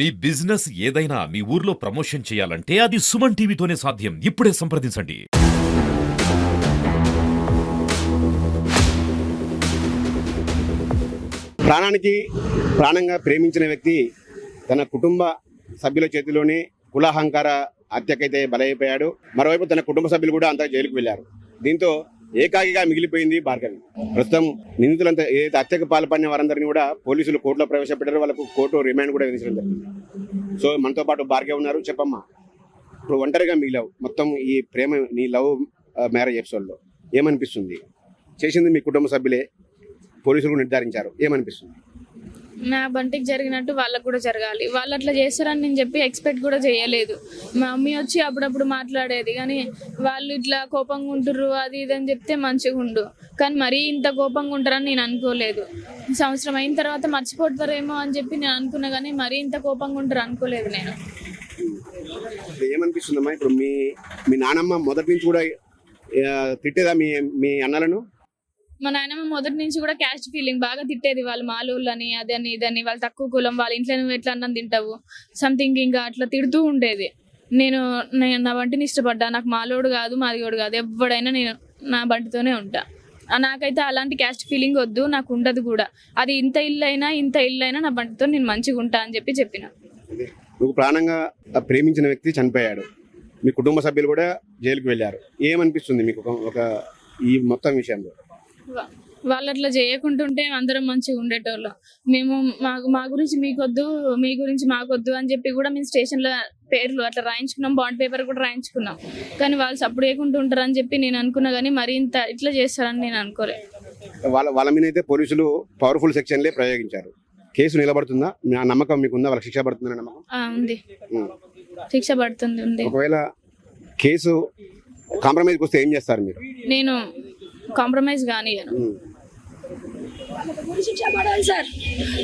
మీ business ఏదైనా మీ ఊర్లో promotion చేయాలంటే అది సుమన్ టీవీతోనే సాధ్యం. ఇప్పుడే సంప్రదించండి. ప్రాణానికి ప్రాణంగా ప్రేమించిన వ్యక్తి తన కుటుంబ సభ్యుల చేతిలోనే కులాహంకార హత్యకైతే బలైపోయాడు. మరోవైపు తన కుటుంబ సభ్యులు కూడా అంతా జైలుకు వెళ్లారు. దీంతో ఏకాకిగా మిగిలిపోయింది భార్గవి. ప్రస్తుతం నిందితులంతా ఏదైతే హత్యకు పాల్పడిన వారందరినీ కూడా పోలీసులు కోర్టులో ప్రవేశపెట్టారో వాళ్ళకు కోర్టు రిమాండ్ కూడా విధించడం జరిగింది. సో మనతో పాటు భార్గవి ఉన్నారు. చెప్పమ్మా, ఇప్పుడు ఒంటరిగా మిగిలావు మొత్తం ఈ ప్రేమ నీ లవ్ మ్యారేజ్ ఎపిసోడ్లో ఏమనిపిస్తుంది? చేసింది మీ కుటుంబ సభ్యులే, పోలీసులు నిర్ధారించారు, ఏమనిపిస్తుంది? నా బంటికి జరిగినట్టు వాళ్ళకు కూడా జరగాలి. వాళ్ళు అట్లా చేస్తారని నేను చెప్పి ఎక్స్పెక్ట్ కూడా చేయలేదు. మా మమ్మీ వచ్చి అప్పుడప్పుడు మాట్లాడేది, కానీ వాళ్ళు ఇట్లా కోపంగా ఉంటుర్రు అది ఇది అని చెప్తే మంచిగా ఉండు, కానీ మరీ ఇంత కోపంగా ఉంటారని నేను అనుకోలేదు. సంవత్సరం అయిన తర్వాత మర్చిపోతారేమో అని చెప్పి నేను అనుకున్నా, కానీ మరీ ఇంత కోపంగా ఉంటారు అనుకోలేదు నేను. ఏమనిపిస్తుందమ్మా ఇప్పుడు మీ నానమ్మ మొదటి నుంచి కూడా తిట్టేదా మీ అన్నలను? మా నాయనమ్మ మొదటి నుంచి కూడా క్యాస్ట్ ఫీలింగ్ బాగా తిట్టేది. వాళ్ళు మాలోళ్ళని అదని ఇదని, వాళ్ళు తక్కువ కులం, వాళ్ళ ఇంట్లో నువ్వు ఎట్లా అన్నం తింటావు సంథింగ్ ఇంకా అట్లా తిడుతూ ఉండేది. నేను నా బంటిని ఇష్టపడ్డా. నాకు మాలోడు కాదు మాదిగోడు కాదు, ఎవడైనా నేను నా బంటితోనే ఉంటా. నాకైతే అలాంటి క్యాస్ట్ ఫీలింగ్ వద్దు, నాకు ఉండదు కూడా. అది ఇంత ఇల్లు అయినా నా బంటితో నేను మంచిగా ఉంటా అని చెప్పిన. నువ్వు ప్రాణంగా ప్రేమించిన వ్యక్తి చనిపోయాడు, మీ కుటుంబ సభ్యులు కూడా జైలుకు వెళ్ళారు. ఏమనిపిస్తుంది మీకు ఒక ఈ మొత్తం విషయంలో? వాళ్ళు అట్లా చేయకుంటుంటే అందరం మంచిగా ఉండేటోళ్ళం. మేము మా గురించి మీకొద్దు, మీ గురించి మాకొద్దు అని చెప్పి కూడా మేము స్టేషన్లో పేర్లు అట్లా రాయించుకున్నాం, బాండ్ పేపర్ కూడా రాయించుకున్నాం. కానీ వాళ్ళు సపోర్ట్ చేయకుండా ఉంటారు అని చెప్పి నేను అనుకున్నా, కానీ మరి ఇంత ఇట్లా చేస్తారని నేను అనుకోలే. వాళ్ళ మీద అయితే పోలీసులు పవర్ఫుల్ సెక్షన్లే ప్రయోగించారు. కేసు నిలబడుతుందా? నా నమ్మకం మీకుందా? వాళ్ళకి శిక్ష పడుతుందని నమ్మకం ఉంది. శిక్ష పడుతుంది. ఒకవేళ కేసు కాంప్రమైజ్కి వస్తే ఏం చేస్తారు మీరు? నేను కాంప్రమైజ్ కానియను. ఉరి శిక్ష పడాలి సార్,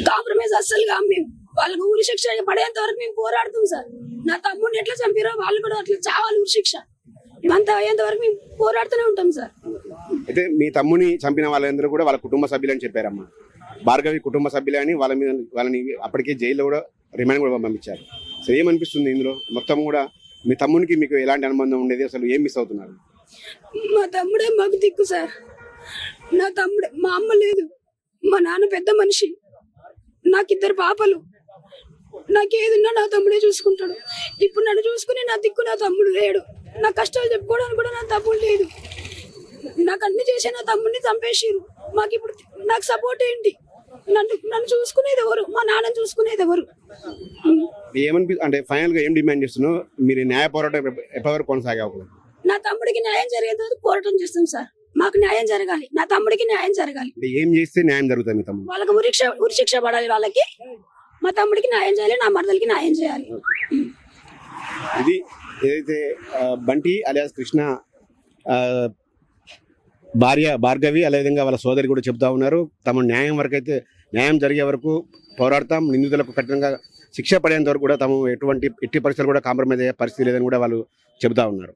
కాంప్రమైజ్ అస్సలు కాదు. మేము వాళ్ళకు ఉరి శిక్ష పడేంత వరకు మేము పోరాడుతాం సార్. నా తమ్ముడిని ఎట్లా చంపారో వాళ్ళు కూడా అట్లా చావాలి ఉరి శిక్ష. ఇవంతా అయ్యేంత వరకు మేము పోరాడుతూనే ఉంటాం సార్. అయితే మీ తమ్ముని చంపిన వాళ్ళందరూ కూడా వాళ్ళ కుటుంబ సభ్యులు అని చెప్పారమ్మా. భార్గవి కుటుంబ సభ్యులే అని వాళ్ళని అప్పటికే జైల్లో కూడా రిమాండ్ కూడా పంపించారు. సో ఏమనిపిస్తుంది ఇందులో మొత్తం కూడా? మీ తమ్మునికి మీకు ఎలాంటి అనుబంధం ఉండేది? అసలు ఏం మిస్ అవుతున్నారు? మా తమ్ముడే మాకు దిక్కు సార్. నా తమ్ముడే, మా అమ్మ లేదు, మా నాన్న పెద్ద మనిషి, నాకిద్దరు పాపలు. నాకేదున్నా నా తమ్ముడే చూసుకుంటాడు. ఇప్పుడు నన్ను చూసుకుని నా దిక్కు నా తమ్ముడు లేడు. నా కష్టాలు చెప్పుకోవడానికి కూడా నా తమ్ముడు లేదు. నాకు అన్ని చేసే నా తమ్ముడిని చంపేసిరు. మాకు ఇప్పుడు నాకు సపోర్ట్ ఏంటి? నన్ను చూసుకునేది ఎవరు? మా నాన్న చూసుకునేది ఎవరు? అంటే ఫైనల్ గా ఏం డిమాండ్ చేస్తున్నావు? మీరు న్యాయ పోరాటం ఎప్పటివరకు కొనసాగే? నా తమ్ముడికి న్యాయం జరిగేంత వరకు పోరాటం చేస్తాం సార్. మాకు న్యాయం జరగాలి, నా తమ్ముడికి న్యాయం జరగాలి. ఏం చేస్తే న్యాయం జరుగుతుంది? మీ తమ్ముడు వాళ్ళకి ఉరి శిక్ష పడాలి, వాళ్ళకి మా తమ్ముడికి న్యాయం చేయాలి, నా మరదలకి న్యాయం చేయాలి. ఇది ఏదైతే బంటి అలియాస్ కృష్ణ భార్య భార్గవి, అదేవిధంగా వాళ్ళ సోదరి కూడా చెబుతా ఉన్నారు. తమ న్యాయం జరిగే వరకు పోరాడతాం, నిందితులకు కఠినంగా శిక్ష పడేంత వరకు కూడా తాము ఎట్టి పరిస్థితులు కూడా కాంప్రమైజ్ అయ్యే పరిస్థితి లేదని కూడా వాళ్ళు చెబుతా ఉన్నారు.